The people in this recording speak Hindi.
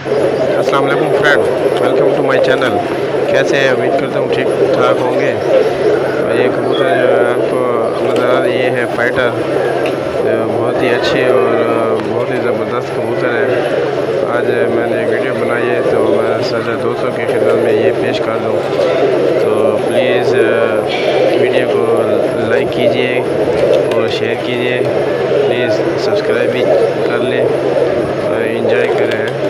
अस्सलाम वालेकुम friend, welcome to my channel. कैसे हैं? उम्मीद करता हूँ ठीक ठाक होंगे। और ये कबूतर जो है आपको नज़र आ रही है फाइटर, बहुत ही अच्छे और बहुत ही ज़बरदस्त कबूतर है। आज मैंने एक वीडियो बनाई है तो मैं सोचा दोस्तों की खिदमत में ये पेश कर दूँ। तो प्लीज़ वीडियो को लाइक कीजिए और शेयर कीजिए। प्लीज़ सब्सक्राइब भी कर लें और एंजॉय करें।